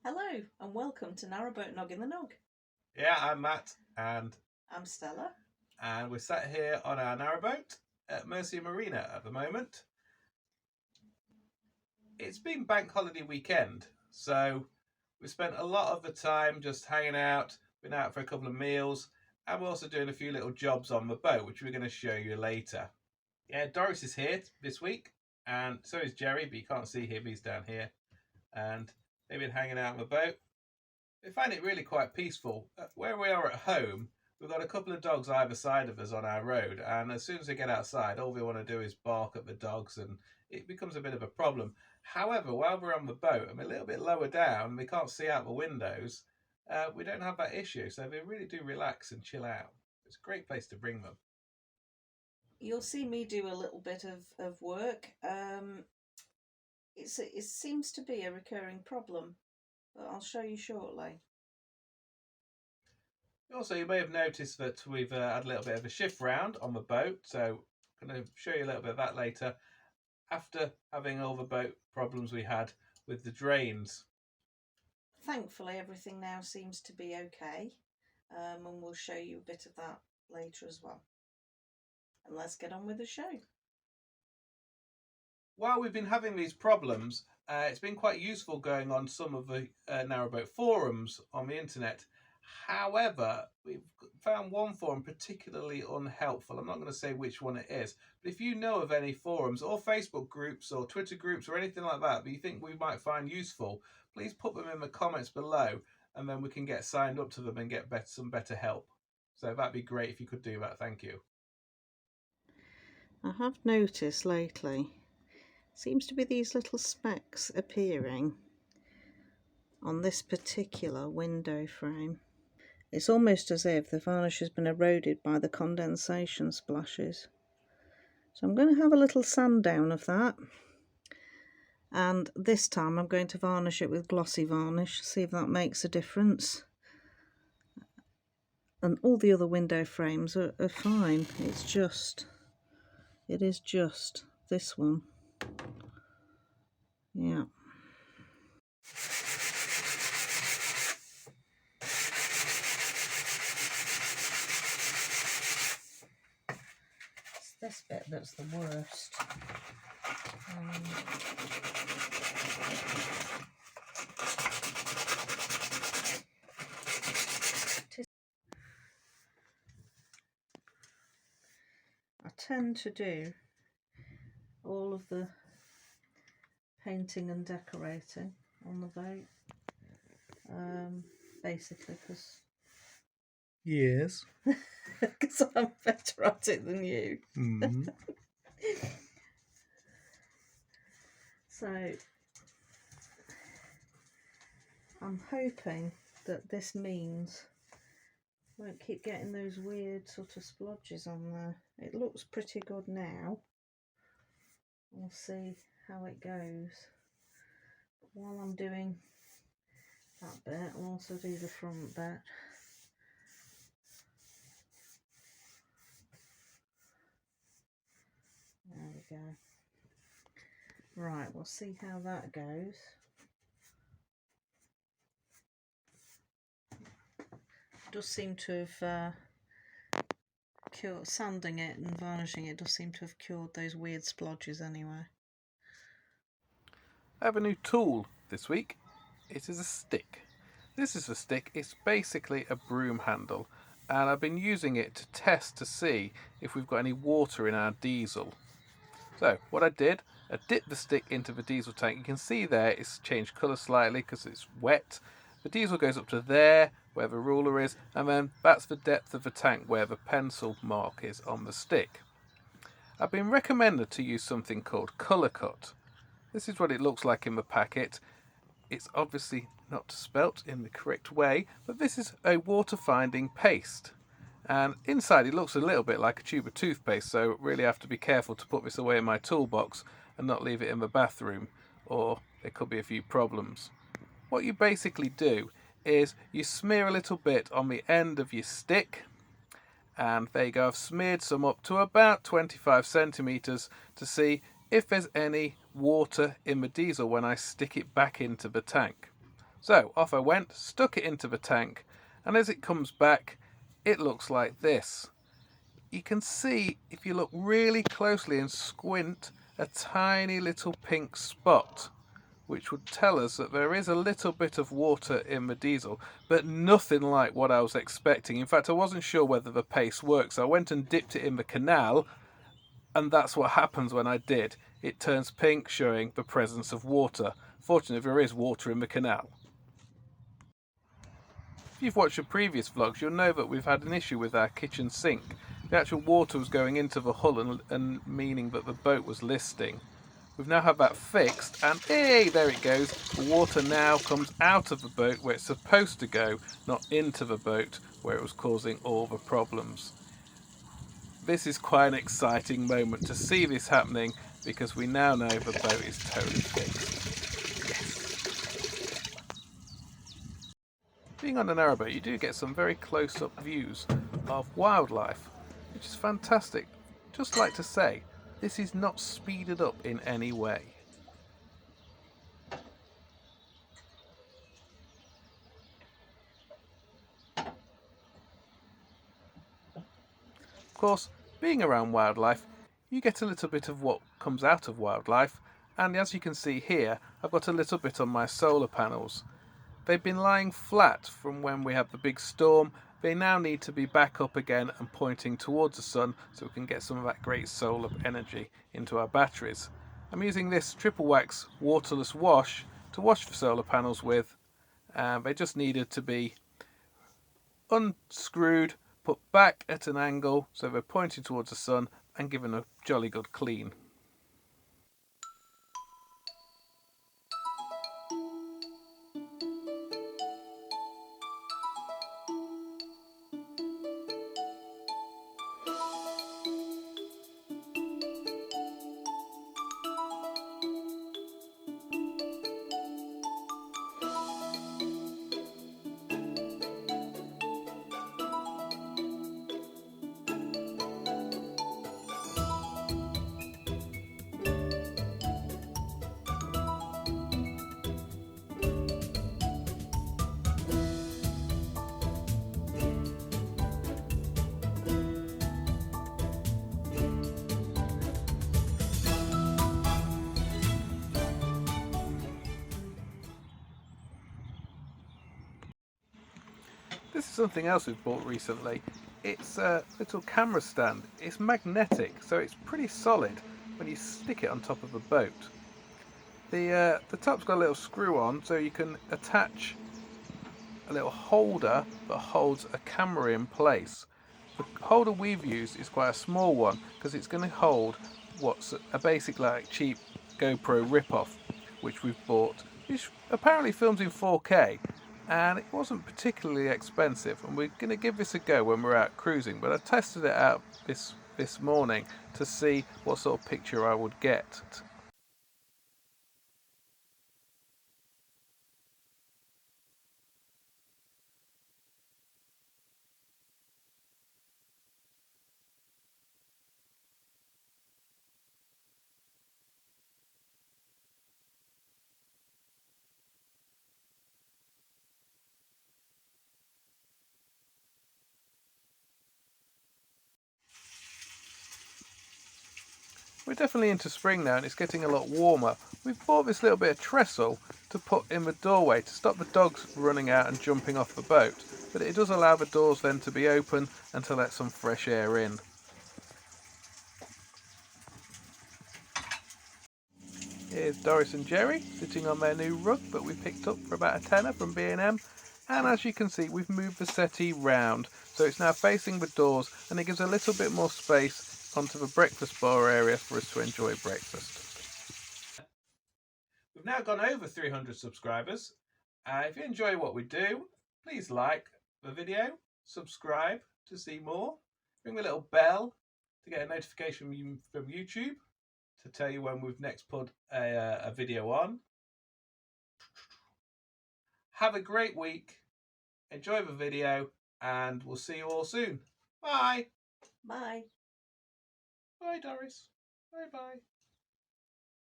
Hello and welcome to Narrowboat Noggin The Nog. Yeah, I'm Matt, and I'm Stella. we're sat here on our narrowboat at Mercia Marina at the moment. It's been bank holiday weekend, so we spent a lot of the time just hanging out, been out for a couple of meals, and we're also doing a few little jobs on the boat, which we're going to show you later. Yeah, Doris is here this week, and so is Jerry, but you can't see him, he's down here. And they've been hanging out on the boat. We find it really quite peaceful. Where we are at home, we've got a couple of dogs either side of us on our road, and as soon as they get outside, all they want to do is bark at the dogs, and it becomes a bit of a problem. However, while we're on the boat and we're a little bit lower down, we can't see out the windows, we don't have that issue, so they really do relax and chill out. It's a great place to bring them. You'll see me do a little bit of work. It seems to be a recurring problem, but I'll show you shortly. Also, you may have noticed that we've had a little bit of a shift round on the boat, so I'm going to show you a little bit of that later, after having all the boat problems we had with the drains. Thankfully, everything now seems to be okay, and we'll show you a bit of that later as well. And let's get on with the show. While we've been having these problems, it's been quite useful going on some of the narrowboat forums on the internet. However, we've found one forum particularly unhelpful. I'm not going to say which one it is, but if you know of any forums or Facebook groups or Twitter groups or anything like that you think we might find useful, please put them in the comments below, and then we can get signed up to them and get some better help. So that'd be great if you could do that. Thank you. I have noticed lately, seems to be these little specks appearing on this particular window frame. It's almost as if the varnish has been eroded by the condensation splashes. So I'm going to have a little sand down of that, and this time I'm going to varnish it with glossy varnish, see if that makes a difference. And all the other window frames are fine, it is just this one. Yeah. It's this bit that's the worst. I tend to do all of the painting and decorating on the boat, basically because Yes. because I'm better at it than you. So I'm hoping that this means I won't keep getting those weird sort of splodges on there. It looks pretty good now. We'll see how it goes. But while I'm doing that bit, I'll also do the front bit. There we go. Right, we'll see how that goes. It does seem to have cured, sanding it and varnishing it does seem to have cured those weird splodges anyway. I have a new tool this week. It is a stick. This is a stick. It's basically a broom handle, and I've been using it to test to see if we've got any water in our diesel. So what I did, I dipped the stick into the diesel tank. You can see there it's changed colour slightly because it's wet. The diesel goes up to there where the ruler is, and then that's the depth of the tank where the pencil mark is on the stick. I've been recommended to use something called Colour Cut. This is what it looks like in the packet. It's obviously not spelt in the correct way, but this is a water finding paste. And inside it looks a little bit like a tube of toothpaste, so really have to be careful to put this away in my toolbox and not leave it in the bathroom, or there could be a few problems. What you basically do is you smear a little bit on the end of your stick, and there you go. I've smeared some up to about 25 centimetres to see if there's any water in the diesel when I stick it back into the tank. So off I went, stuck it into the tank, and as it comes back, it looks like this. You can see, if you look really closely and squint, a tiny little pink spot, which would tell us that there is a little bit of water in the diesel, but nothing like what I was expecting. In fact, I wasn't sure whether the paste works. So I went and dipped it in the canal, and that's what happens when I did. It turns pink, showing the presence of water. Fortunately, there is water in the canal. If you've watched the previous vlogs, you'll know that we've had an issue with our kitchen sink. The actual water was going into the hull and meaning that the boat was listing. We've now had that fixed, and hey, there it goes. The water now comes out of the boat where it's supposed to go, not into the boat where it was causing all the problems. This is quite an exciting moment to see this happening, because we now know the boat is totally fixed. Yes! Being on a narrowboat, you do get some very close-up views of wildlife, which is fantastic. Just like to say, this is not speeded up in any way. Of course, being around wildlife, you get a little bit of what comes out of wildlife, and as you can see here, I've got a little bit on my solar panels. They've been lying flat from when we had the big storm. They now need to be back up again and pointing towards the sun so we can get some of that great solar energy into our batteries. I'm using this triple wax waterless wash to wash the solar panels with, and they just needed to be unscrewed, put back at an angle so they're pointing towards the sun, and given a jolly good clean. This is something else we've bought recently. It's a little camera stand. It's magnetic, so it's pretty solid when you stick it on top of a boat. The top's got a little screw on, so you can attach a little holder that holds a camera in place. The holder we've used is quite a small one because it's going to hold what's a basic like cheap GoPro rip-off, which we've bought, which apparently films in 4K, and it wasn't particularly expensive, and we're going to give this a go when we're out cruising. But I tested it out this morning to see what sort of picture I would get. We're definitely into spring now, and it's getting a lot warmer. We've bought this little bit of trestle to put in the doorway to stop the dogs running out and jumping off the boat, but it does allow the doors then to be open and to let some fresh air in. Here's Doris and Jerry sitting on their new rug that we picked up for about a tenner from B&M, and as you can see, we've moved the settee round so it's now facing the doors, and it gives a little bit more space onto the breakfast bar area for us to enjoy breakfast. We've now gone over 300 subscribers. If you enjoy what we do, please like the video, subscribe to see more, ring the little bell to get a notification from YouTube to tell you when we've next put a video on. Have a great week, enjoy the video, and we'll see you all soon. Bye. Bye. Bye, Doris. Bye bye.